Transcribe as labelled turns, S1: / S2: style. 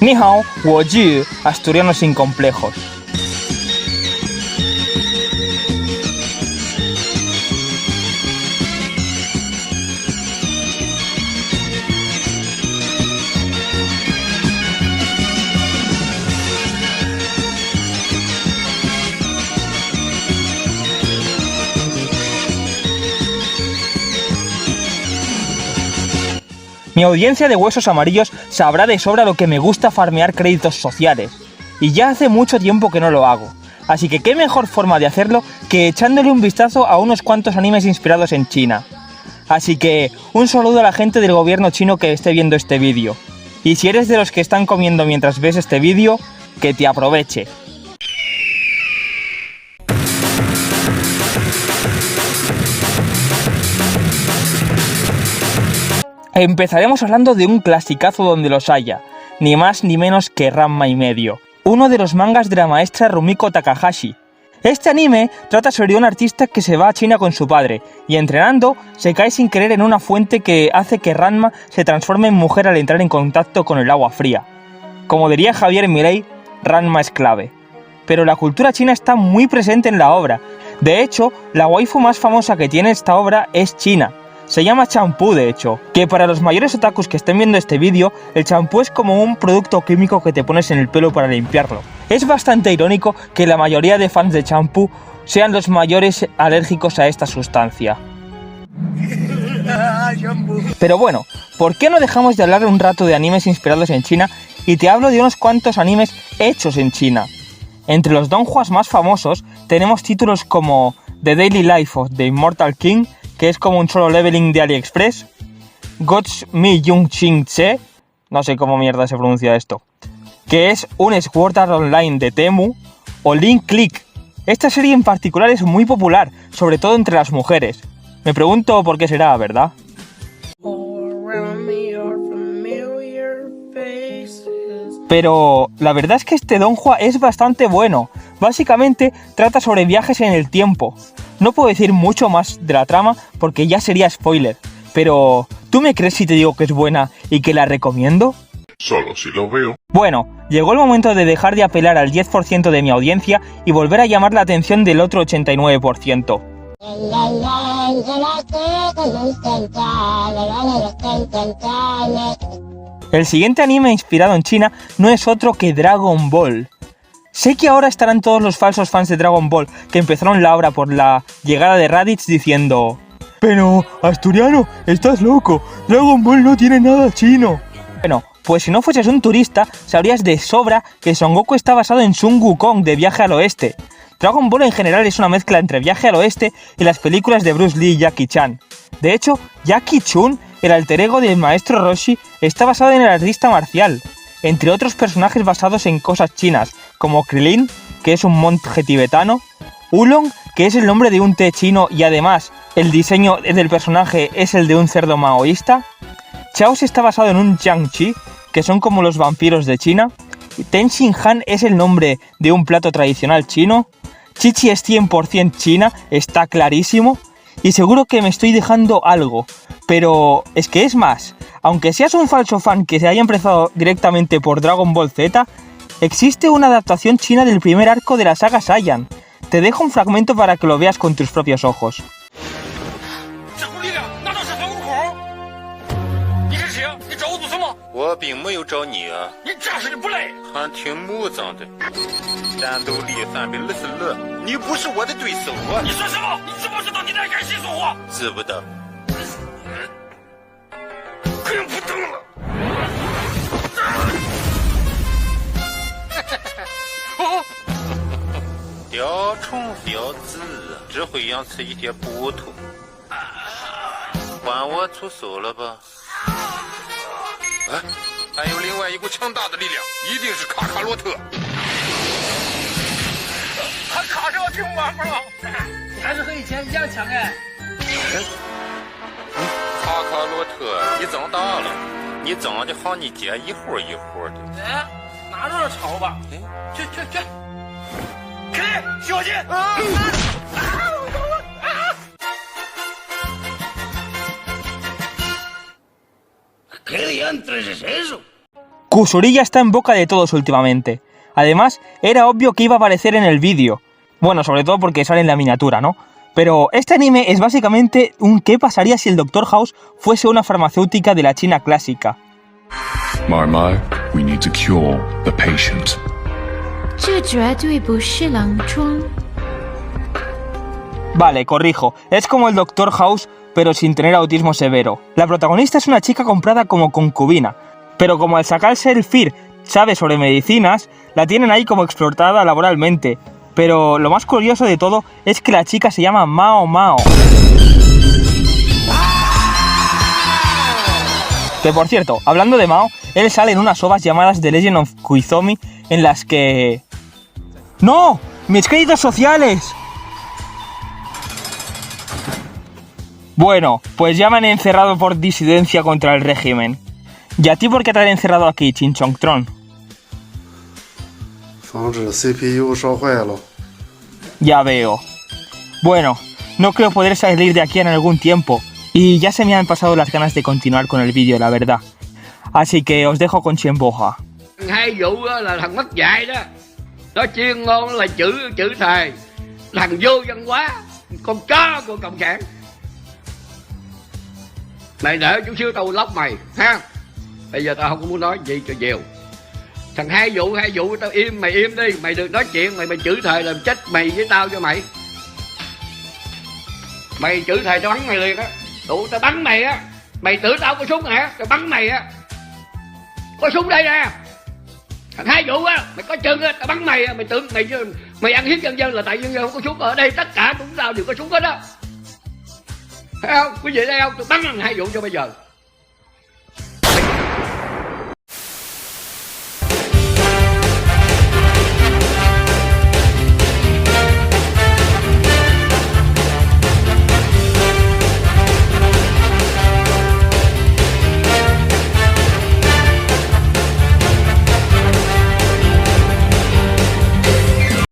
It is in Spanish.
S1: Ni hao, wo ji, asturiano sin complejos. Mi audiencia de huesos amarillos sabrá de sobra lo que me gusta farmear créditos sociales, y ya hace mucho tiempo que no lo hago, así que qué mejor forma de hacerlo que echándole un vistazo a unos cuantos animes inspirados en China. Así que un saludo a la gente del gobierno chino que esté viendo este vídeo, y si eres de los que están comiendo mientras ves este vídeo, que te aproveche. Empezaremos hablando de un clasicazo donde los haya, ni más ni menos que Ranma y medio, uno de los mangas de la maestra Rumiko Takahashi. Este anime trata sobre un artista que se va a China con su padre, y entrenando se cae sin querer en una fuente que hace que Ranma se transforme en mujer al entrar en contacto con el agua fría. Como diría Javier Milei, Ranma es clave. Pero la cultura china está muy presente en la obra. De hecho, la waifu más famosa que tiene esta obra es china. Se llama champú, de hecho, que para los mayores otakus que estén viendo este vídeo, el champú es como un producto químico que te pones en el pelo para limpiarlo. Es bastante irónico que la mayoría de fans de champú sean los mayores alérgicos a esta sustancia. Pero bueno, ¿por qué no dejamos de hablar un rato de animes inspirados en China y te hablo de unos cuantos animes hechos en China? Entre los donghua más famosos tenemos títulos como The Daily Life of the Immortal King, que es como un solo leveling de AliExpress, Gods Mi Jung Ching Tse, no sé cómo mierda se pronuncia esto, que es un Sword Art Online de Temu, o Link Click. Esta serie en particular es muy popular, sobre todo entre las mujeres. Me pregunto por qué será, ¿verdad? Pero la verdad es que este donghua es bastante bueno. Básicamente trata sobre viajes en el tiempo. No puedo decir mucho más de la trama porque ya sería spoiler, pero ¿tú me crees si te digo que es buena y que la recomiendo?
S2: Solo si lo veo.
S1: Bueno, llegó el momento de dejar de apelar al 10% de mi audiencia y volver a llamar la atención del otro 89%. El siguiente anime inspirado en China no es otro que Dragon Ball. Sé que ahora estarán todos los falsos fans de Dragon Ball que empezaron la obra por la llegada de Raditz diciendo: «Pero, asturiano, estás loco, Dragon Ball no tiene nada chino». Bueno, pues si no fueses un turista, sabrías de sobra que Son Goku está basado en Sun Wukong de Viaje al Oeste. Dragon Ball en general es una mezcla entre Viaje al Oeste y las películas de Bruce Lee y Jackie Chan. De hecho, Jackie Chun, el alter ego del maestro Roshi, está basado en el artista marcial, entre otros personajes basados en cosas chinas, como Krilin, que es un monje tibetano, Oolong, que es el nombre de un té chino y además el diseño del personaje es el de un cerdo maoísta, Chaos está basado en un Jiangqi, que son como los vampiros de China, Ten Shin Han es el nombre de un plato tradicional chino, Chichi es 100% china, está clarísimo, y seguro que me estoy dejando algo, pero es que es más. Aunque seas un falso fan que se haya empezado directamente por Dragon Ball Z, existe una adaptación china del primer arco de la saga Saiyan. Te dejo un fragmento para que lo veas con tus propios ojos. Kusurilla está en boca de todos últimamente. Además, era obvio que iba a aparecer en el vídeo. Bueno, sobre todo porque sale en la miniatura, ¿no? Pero este anime es básicamente un ¿qué pasaría si el Dr. House fuese una farmacéutica de la China clásica?
S2: Marmar, we need to cure the patient.
S3: 这绝对不是狼疮。
S1: Vale, corrijo, es como el Dr. House, pero sin tener autismo severo. La protagonista es una chica comprada como concubina, pero como al sacarse el FIR sabe sobre medicinas, la tienen ahí como explotada laboralmente. Pero lo más curioso de todo es que la chica se llama Mao Mao. Que por cierto, hablando de Mao, él sale en unas ovas llamadas The Legend of Koizumi en las que... ¡No! ¡Mis créditos sociales! Bueno, pues ya me han encerrado por disidencia contra el régimen. ¿Y a ti por qué te han encerrado aquí, Chinchongtron?
S4: 防止 CPU 烧坏了。
S1: Ya veo. Bueno, no creo poder salir de aquí en algún tiempo. Y ya se me han pasado las ganas de continuar con el vídeo, la verdad. Así que os dejo con Chiemboja.
S5: Hai vụ là thằng mất dạy đó. Nó chuyên môn là chữ thề. Thằng vô văn hóa. Con chó của cộng sản. Mày để chút xíu tao lóc mày ha. Bây giờ tao không có muốn nói gì cho nhiều. Thằng hai vụ tao im, mày im đi. Mày được nói chuyện, mày chữ thề làm chết mày với tao cho mày. Mày chữ thề tao bắn mày liền á. Đủ tao bắn mày á. Mày tưởng tao có súng hả? Tao bắn mày á. Có súng đây nè. Thằng hai vụ á, mày có chân á, tao bắn mày á. Mày tưởng mày ăn hiếp nhân dân là tại nhân dân không có súng. Ở đây tất cả chúng tao đều có súng hết á. Thấy không? Quý vị thấy không? Tôi bắn thằng hai vụ cho bây giờ.